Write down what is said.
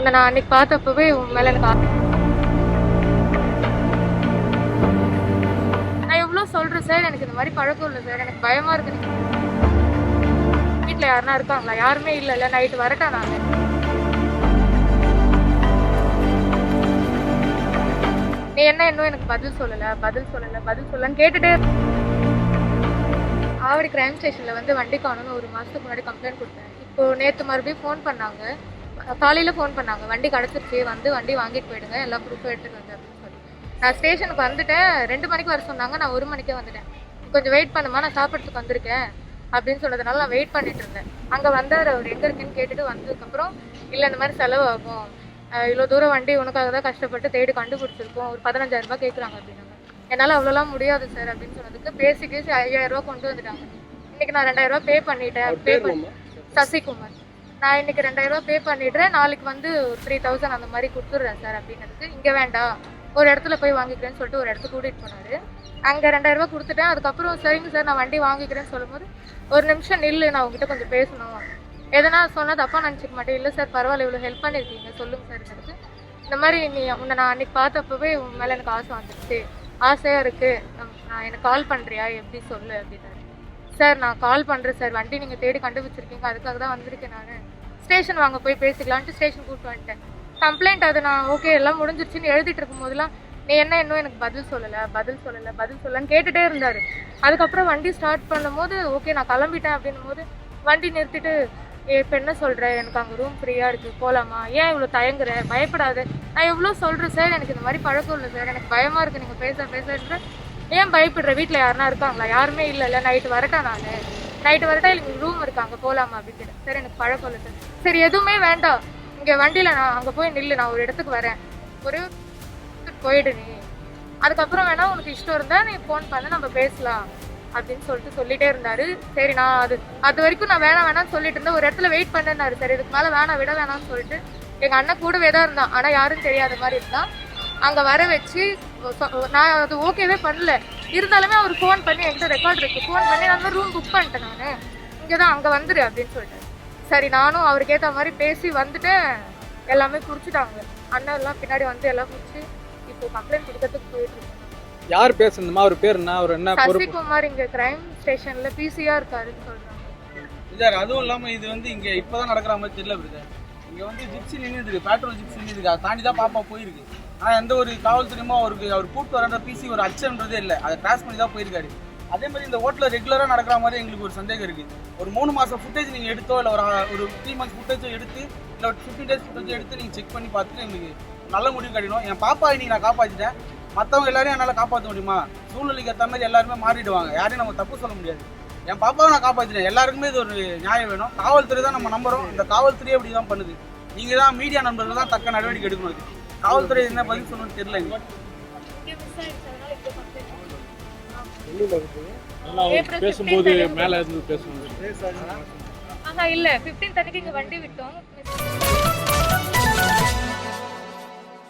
உன்னை நான் அன்னைக்கு பார்த்தப்பவே உன் மேல எனக்கு நான் எவ்வளோ சொல்றேன் சார், எனக்கு இந்த மாதிரி பழக்கம் இல்லை சார், எனக்கு பயமா இருக்கு. வீட்டில் யாருன்னா இருக்காங்களா? யாருமே இல்லைல்ல. நைட்டு வரட்டா நான்? நீ என்ன இன்னும் எனக்கு பதில் சொல்லலன்னு கேட்டுட்டே. ஆவடி கிரைம் ஸ்டேஷன்ல வந்து வண்டி காணும்னு ஒரு மாசத்துக்கு முன்னாடி கம்ப்ளைண்ட் கொடுத்தேன். இப்போ நேற்று மறுபடியும் ஃபோன் பண்ணாங்க, காலையில் ஃபோன் பண்ணாங்க, வண்டி கிடச்சிருச்சு, வந்து வண்டி வாங்கிட்டு போயிடுங்க, எல்லா ப்ரூஃபும் எடுத்துட்டு வந்து அப்படின்னு சொல்லி. நான் ஸ்டேஷனுக்கு வந்துட்டேன். 2 மணிக்கு வர சொன்னாங்க, நான் 1 மணிக்கே வந்துட்டேன். கொஞ்சம் வெயிட் பண்ணுமா, நான் சாப்பிட்றதுக்கு வந்திருக்கேன் அப்படின்னு சொன்னதுனால நான் வெயிட் பண்ணிட்டு இருந்தேன். அங்கே வந்தார், அவர் எங்கே இருக்குன்னு கேட்டுட்டு வந்ததுக்கப்புறம், இல்லை இந்த மாதிரி செலவாகும், இவ்வளோ தூரம் வண்டி உனக்காக தான் கஷ்டப்பட்டு தேடி கண்டுபிடிச்சிருக்கோம், ஒரு 15,000 ரூபாய் கேட்குறாங்க அப்படின்னாங்க. என்னால் அவ்வளோலாம் முடியாது சார் அப்படின்னு சொன்னதுக்கு பேசி 5,000 ரூபா கொண்டு வந்துட்டாங்க. இன்னைக்கு நான் 2,000 ரூபா பே பண்ணி சசிகுமார், நான் இன்னைக்கு 2,000 ரூபா பே பண்ணிடுறேன், நாளைக்கு வந்து ஒரு 3,000 அந்த மாதிரி கொடுத்துட்றேன் சார் அப்படின்னதுக்கு, இங்கே வேண்டாம் ஒரு இடத்துல போய் வாங்கிக்கிறேன்னு சொல்லிட்டு ஒரு இடத்துக்கு கூட்டிகிட்டு போனார். அங்கே 2,000 ரூபா கொடுத்துட்டேன். அதுக்கப்புறம் சரிங்க சார் நான் வண்டி வாங்கிக்கிறேன்னு சொல்லும்போது, ஒரு நிமிஷம் நில்லு, நான் உங்ககிட்ட கொஞ்சம் பேசணும், எதனா சொன்னால் தப்பாக நினச்சிக்க மாட்டேன். இல்லை சார் பரவாயில்ல, இவ்வளோ ஹெல்ப் பண்ணியிருக்கீங்க, சொல்லுங்கள் சார். இந்த மாதிரி உன்னை நான் அன்றைக்கி பார்த்தப்பவே உன் மேலே எனக்கு ஆசை வந்துடுச்சு, ஆசையாக இருக்குது, நான் எனக்கு கால் பண்ணுறியா எப்படி சொல்லு அப்படின்னாரு. சார் நான் கால் பண்ணுறேன் சார், வண்டி நீங்கள் தேடி கண்டுபிடிச்சிருக்கீங்க, அதுக்காக தான் வந்திருக்கேன், நான் ஸ்டேஷன் வாங்க போய் பேசிக்கலான்ட்டு ஸ்டேஷன் கூப்பிட்டு வந்துட்டேன். கம்ப்ளைண்ட் அது நான் ஓகே எல்லாம் முடிஞ்சிருச்சுன்னு எழுதிட்டு இருக்கும் போதெல்லாம் நீ என்ன இன்னும் எனக்கு பதில் சொல்லலன்னு கேட்டுகிட்டே இருந்தார். அதுக்கப்புறம் வண்டி ஸ்டார்ட் பண்ணும்போது ஓகே நான் கிளம்பிட்டேன் அப்படின்னும் போது வண்டி நிறுத்திட்டு, இப்போ என்ன சொல்கிற, எனக்கு அங்கே ரூம் ஃப்ரீயாக இருக்குது போகலாமா, ஏன் இவ்வளோ தயங்குற, பயப்படாது, நான் எவ்வளோ சொல்கிறேன் சார், எனக்கு இந்த மாதிரி பழக்கம் இல்லை சார், எனக்கு பயமாக இருக்குது, நீங்கள் பேசுகிற ஏன் பயப்படுற, வீட்டில் யாருனா இருக்காங்களா? யாருமே இல்லைல்ல. நைட்டு வரட்டா இல்லை ரூம் இருக்காங்க போகலாமா அப்படின்னு. சார் எனக்கு பழக்கம் இல்லை சார். சரி எதுவுமே வேண்டாம், இங்கே வண்டியில் நான் அங்கே போய் நில்லு, நான் ஒரு இடத்துக்கு வரேன், ஒரு போயிடு நீ, அதுக்கப்புறம் வேணா உனக்கு இஷ்டம் இருந்தால் நீ ஃபோன் பண்ண நம்ம பேசலாம் அப்படின்னு சொல்லிட்டே இருந்தாரு. சரி நான் அது வரைக்கும் நான் வேணாம்னு சொல்லிட்டு இருந்தேன். ஒரு இடத்துல வெயிட் பண்ணேன்னாரு. சரி இதுக்கு மேலே விட வேணாம்னு சொல்லிட்டு எங்கள் அண்ணன் கூடவே தான் இருந்தான், ஆனால் யாரும் தெரியாத மாதிரி இருந்தான். அங்கே வர வச்சு நான் அது ஓகேவே பண்ணல. இருந்தாலுமே அவர் ஃபோன் பண்ணி என்கிட்ட ரெக்கார்ட் இருக்கு, ஃபோன் பண்ணி நான் ரூம் புக் பண்ணிட்டேன், நான் இங்கே தான் அங்கே வந்துடு அப்படின்னு சொல்லிட்டேன். சரி நானும் அவருக்கு ஏற்ற மாதிரி பேசி வந்துட்டேன். எல்லாமே குடிச்சிட்டாங்க, அண்ணன் எல்லாம் பின்னாடி வந்து எல்லாம் குடிச்சு இப்போ கம்ப்ளைண்ட் கொடுக்கறதுக்கு போயிட்டு இருக்கேன். யார் பேசுறதுமா? அவர் பேர் என்ன? அவர் என்ன? சசிகுமார், இங்க கிரைம் ஸ்டேஷன்ல பிசிஆ இருக்காருன்னு சொல்றாங்க. சார் அதுவும் இல்லாம இது வந்து இங்க இப்பதான் நடக்கிற மாதிரி தெரியல பிரதர். இங்க வந்து ஜிப்சி நின்றுருக்கு, பெட்ரோல் ஜிப்சி நின்றுருக்கு, அதை தாண்டி தான் பாப்பா போயிருக்கு. ஆனா எந்த ஒரு காவல்துறையுமோ அவர் கூட்டு வர பிசி ஒரு அச்சன்றதே இல்லை, அதை கிராஸ் பண்ணி தான் போயிருக்காரு. அதே மாதிரி இந்த ஹோட்டல்ல ரெகுலரா நடக்கிற மாதிரி எங்களுக்கு ஒரு சந்தேகம் இருக்கு. ஒரு 3 மாசம் ஃபுட்டேஜ் நீங்க எடுத்தோ இல்லை ஒரு 3 months ஃபுட்டேஜ் எடுத்து இல்லை ஒரு 15 days ஃபுட்டேஜ் எடுத்து நீங்க செக் பண்ணி பார்த்துட்டு எங்களுக்கு நல்ல முடிவு கிடைக்கணும். என் பாப்பா இன்னைக்கு நான் காப்பாற்றிட்டேன், மற்றவங்க எல்லாரையும் என்னால் காப்பாற்ற முடியுமா? சூழ்நிலைக்கு ஏற்ற மாதிரி எல்லாருமே மாறிடுவாங்க, யாரையும் நம்ம தப்பு சொல்ல முடியாது. என் பாப்பாவை நான் காப்பாற்றிட்டேன், எல்லாருக்குமே இது ஒரு நியாயம் வேணும். காவல்துறை தான் நம்ம நம்புறோம், இந்த காவல்துறையே இப்படி தான் பண்ணுது. நீங்கள் தான் மீடியா நண்பர்கள் தான் தக்க நடவடிக்கை எடுக்கணும். இது காவல்துறை என்ன பதில் சொல்லணும்னு தெரியல. பேசும்போது மேல இருந்து பேசுவாங்க. இல்ல 15 அன்னைக்கு இங்க வண்டி விட்டோம்.